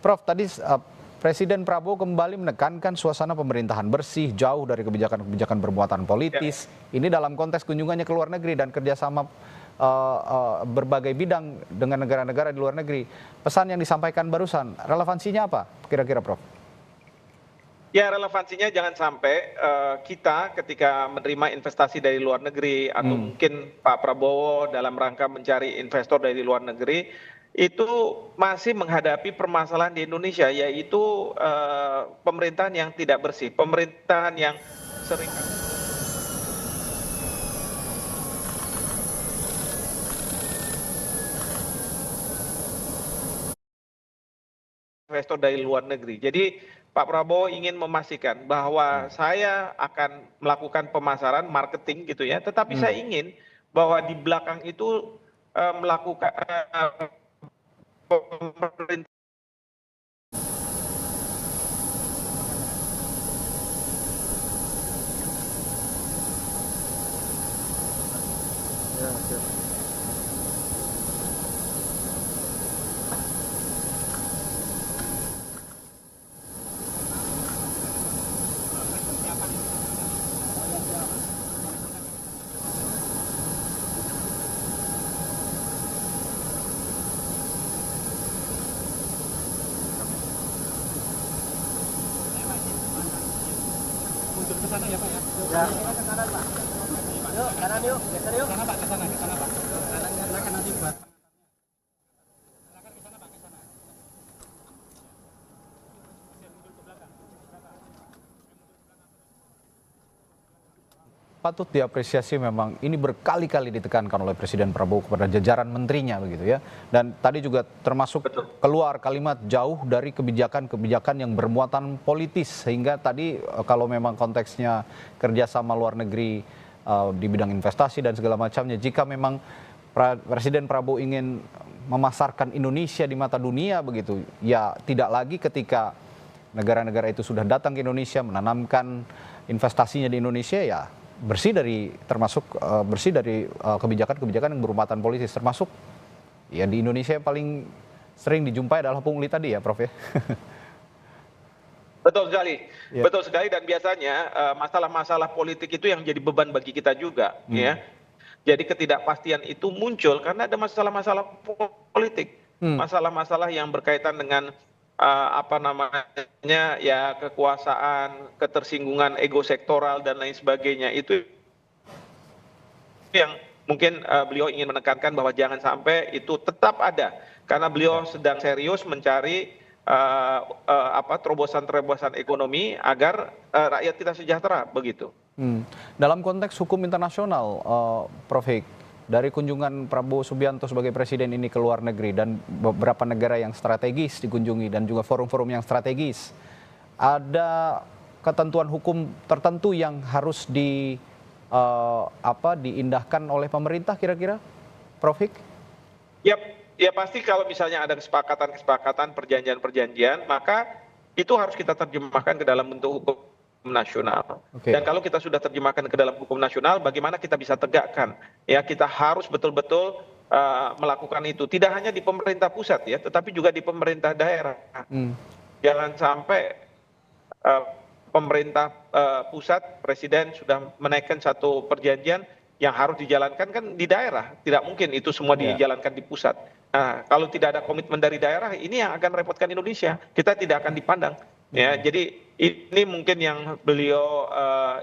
Prof, tadi Presiden Prabowo kembali menekankan suasana pemerintahan bersih, jauh dari kebijakan-kebijakan bermuatan politis. Ini dalam konteks kunjungannya ke luar negeri dan kerjasama berbagai bidang dengan negara-negara di luar negeri. Pesan yang disampaikan barusan, relevansinya apa kira-kira, Prof? Ya, relevansinya jangan sampai kita ketika menerima investasi dari luar negeri atau mungkin Pak Prabowo dalam rangka mencari investor dari luar negeri itu masih menghadapi permasalahan di Indonesia, yaitu pemerintahan yang tidak bersih, pemerintahan yang sering investor dari luar negeri. Jadi Pak Prabowo ingin memastikan bahwa saya akan melakukan pemasaran marketing gitu ya, tetapi saya ingin bahwa di belakang itu melakukan pemerintah. Untuk ke sana ya Pak ya? Ya. Ke kanan Pak. Yuk, kanan yuk. Geser yuk. Ke sana Pak, ke sana Pak. Kanan silakan nanti buat. Silakan ke sana Pak, ke sana. Patut diapresiasi, memang ini berkali-kali ditekankan oleh Presiden Prabowo kepada jajaran menterinya begitu ya. Dan tadi juga termasuk keluar kalimat jauh dari kebijakan-kebijakan yang bermuatan politis, sehingga tadi kalau memang konteksnya kerjasama luar negeri di bidang investasi dan segala macamnya, jika memang Presiden Prabowo ingin memasarkan Indonesia di mata dunia begitu, ya tidak lagi ketika negara-negara itu sudah datang ke Indonesia menanamkan investasinya di Indonesia, ya bersih dari kebijakan-kebijakan yang bermuatan politis, termasuk ya di Indonesia yang paling sering dijumpai adalah pungli tadi ya, Prof ya. Betul sekali, betul sekali, dan biasanya masalah-masalah politik itu yang jadi beban bagi kita juga, ya. Jadi ketidakpastian itu muncul karena ada masalah-masalah politik, masalah-masalah yang berkaitan dengan apa namanya ya, kekuasaan, ketersinggungan ego sektoral dan lain sebagainya. Itu yang mungkin beliau ingin menekankan bahwa jangan sampai itu tetap ada, karena beliau sedang serius mencari terobosan-terobosan ekonomi agar rakyat kita sejahtera begitu. Dalam konteks hukum internasional, Prof Hik, dari kunjungan Prabowo Subianto sebagai presiden ini ke luar negeri dan beberapa negara yang strategis dikunjungi dan juga forum-forum yang strategis, ada ketentuan hukum tertentu yang harus diindahkan oleh pemerintah kira-kira, Prof Hik? Ya pasti kalau misalnya ada kesepakatan-kesepakatan, perjanjian-perjanjian, maka itu harus kita terjemahkan ke dalam bentuk hukum nasional. Dan kalau kita sudah terjemahkan ke dalam hukum nasional, bagaimana kita bisa tegakkan? Ya, kita harus betul-betul melakukan itu. Tidak hanya di pemerintah pusat ya, tetapi juga di pemerintah daerah. Jangan sampai pemerintah pusat, presiden sudah menaikkan satu perjanjian yang harus dijalankan kan di daerah. Tidak mungkin itu semua dijalankan di pusat. Nah, kalau tidak ada komitmen dari daerah, ini yang akan repotkan Indonesia. Kita tidak akan dipandang. Ya, jadi ini mungkin yang beliau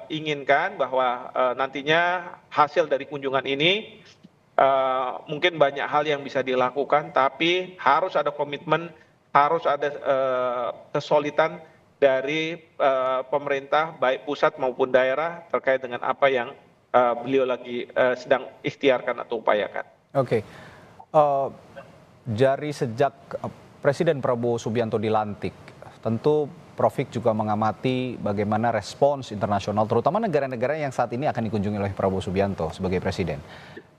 inginkan, bahwa nantinya hasil dari kunjungan ini mungkin banyak hal yang bisa dilakukan, tapi harus ada komitmen, harus ada kesolidan dari pemerintah baik pusat maupun daerah terkait dengan apa yang beliau lagi sedang ikhtiarkan atau upayakan. Dari sejak Presiden Prabowo Subianto dilantik, tentu Prof Hik juga mengamati bagaimana respons internasional, terutama negara-negara yang saat ini akan dikunjungi oleh Prabowo Subianto sebagai presiden.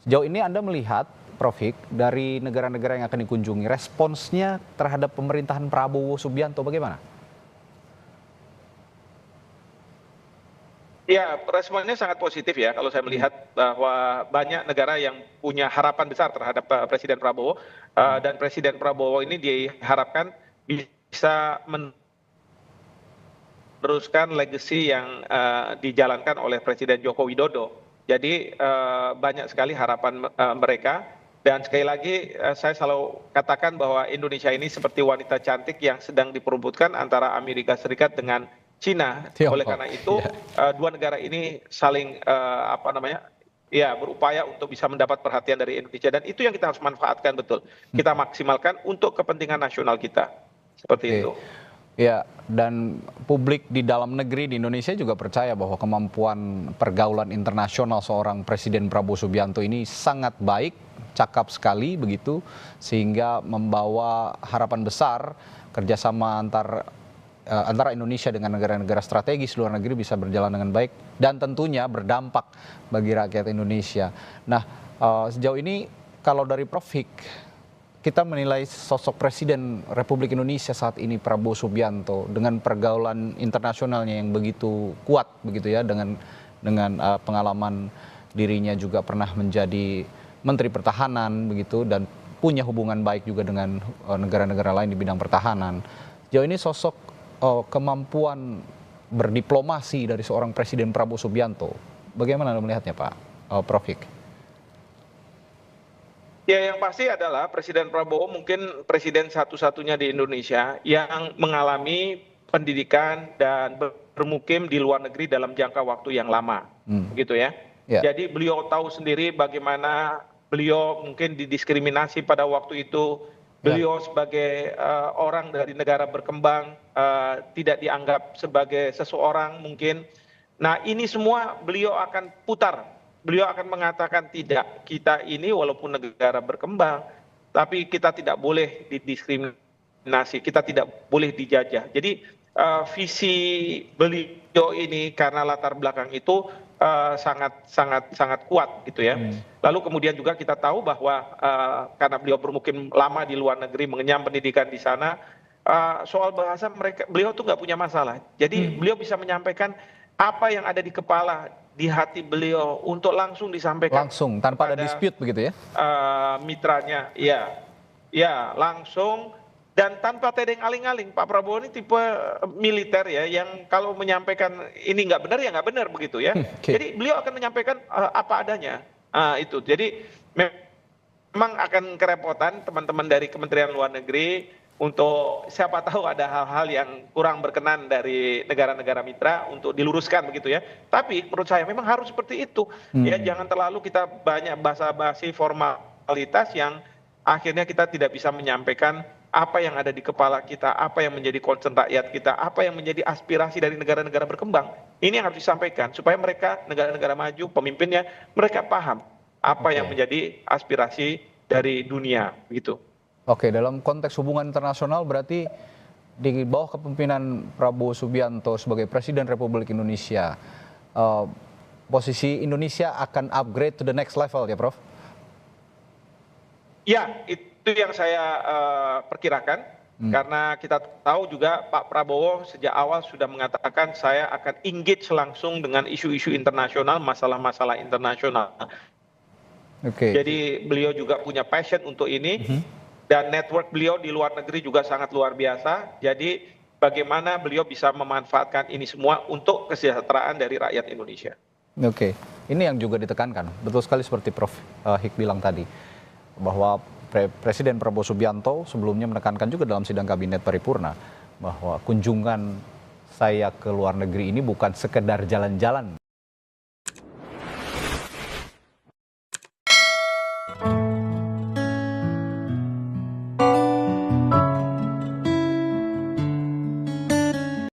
Sejauh ini Anda melihat, Prof Hik, dari negara-negara yang akan dikunjungi, responsnya terhadap pemerintahan Prabowo Subianto bagaimana? Ya, responnya sangat positif ya, kalau saya melihat bahwa banyak negara yang punya harapan besar terhadap Presiden Prabowo, dan Presiden Prabowo ini diharapkan bisa bisa meneruskan legacy yang dijalankan oleh Presiden Joko Widodo. Jadi banyak sekali harapan mereka. Dan sekali lagi saya selalu katakan bahwa Indonesia ini seperti wanita cantik yang sedang diperebutkan antara Amerika Serikat dengan Cina. Tiongkok. Oleh karena itu dua negara ini saling berupaya untuk bisa mendapat perhatian dari Indonesia, dan itu yang kita harus manfaatkan betul. Kita maksimalkan untuk kepentingan nasional kita. Seperti itu. Ya, dan publik di dalam negeri di Indonesia juga percaya bahwa kemampuan pergaulan internasional seorang Presiden Prabowo Subianto ini sangat baik, cakap sekali begitu, sehingga membawa harapan besar kerjasama antara Indonesia dengan negara-negara strategis luar negeri bisa berjalan dengan baik dan tentunya berdampak bagi rakyat Indonesia. Nah, sejauh ini kalau dari Prof. Hik, kita menilai sosok Presiden Republik Indonesia saat ini Prabowo Subianto dengan pergaulan internasionalnya yang begitu kuat begitu ya, dengan pengalaman dirinya juga pernah menjadi Menteri Pertahanan begitu dan punya hubungan baik juga dengan negara-negara lain di bidang pertahanan. Sejauh ini sosok kemampuan berdiplomasi dari seorang Presiden Prabowo Subianto, bagaimana Anda melihatnya Pak Prof. Hik? Ya, yang pasti adalah Presiden Prabowo mungkin presiden satu-satunya di Indonesia yang mengalami pendidikan dan bermukim di luar negeri dalam jangka waktu yang lama, begitu ya. Jadi beliau tahu sendiri bagaimana beliau mungkin didiskriminasi pada waktu itu. Beliau sebagai orang dari negara berkembang tidak dianggap sebagai seseorang mungkin. Nah, ini semua beliau akan putar. Beliau akan mengatakan tidak, kita ini walaupun negara berkembang, tapi kita tidak boleh didiskriminasi, kita tidak boleh dijajah. Jadi visi beliau ini karena latar belakang itu sangat kuat gitu ya. Lalu kemudian juga kita tahu bahwa karena beliau bermukim lama di luar negeri, mengenyam pendidikan di sana, soal bahasa beliau tuh nggak punya masalah. Jadi beliau bisa menyampaikan apa yang ada di kepala, di hati beliau untuk langsung disampaikan langsung tanpa ada dispute begitu ya, mitranya. Ya langsung dan tanpa tedeng aling-aling. Pak Prabowo ini tipe militer ya, yang kalau menyampaikan ini nggak benar ya nggak benar begitu ya. Jadi beliau akan menyampaikan apa adanya. Itu jadi memang akan kerepotan teman-teman dari Kementerian Luar Negeri untuk siapa tahu ada hal-hal yang kurang berkenan dari negara-negara mitra untuk diluruskan begitu ya. Tapi menurut saya memang harus seperti itu. Ya, jangan terlalu kita banyak basa-basi formalitas yang akhirnya kita tidak bisa menyampaikan apa yang ada di kepala kita, apa yang menjadi concern rakyat kita, apa yang menjadi aspirasi dari negara-negara berkembang. Ini yang harus disampaikan supaya mereka, negara-negara maju, pemimpinnya, mereka paham apa yang menjadi aspirasi dari dunia gitu. Oke, dalam konteks hubungan internasional berarti di bawah kepemimpinan Prabowo Subianto sebagai Presiden Republik Indonesia, posisi Indonesia akan upgrade to the next level ya Prof? Ya, itu yang saya perkirakan. Karena kita tahu juga Pak Prabowo sejak awal sudah mengatakan saya akan engage langsung dengan isu-isu internasional, masalah-masalah internasional. Jadi beliau juga punya passion untuk ini. Dan network beliau di luar negeri juga sangat luar biasa. Jadi bagaimana beliau bisa memanfaatkan ini semua untuk kesejahteraan dari rakyat Indonesia. Oke, ini yang juga ditekankan. Betul sekali seperti Prof. Hik bilang tadi. Bahwa Presiden Prabowo Subianto sebelumnya menekankan juga dalam sidang kabinet paripurna. Bahwa kunjungan saya ke luar negeri ini bukan sekedar jalan-jalan.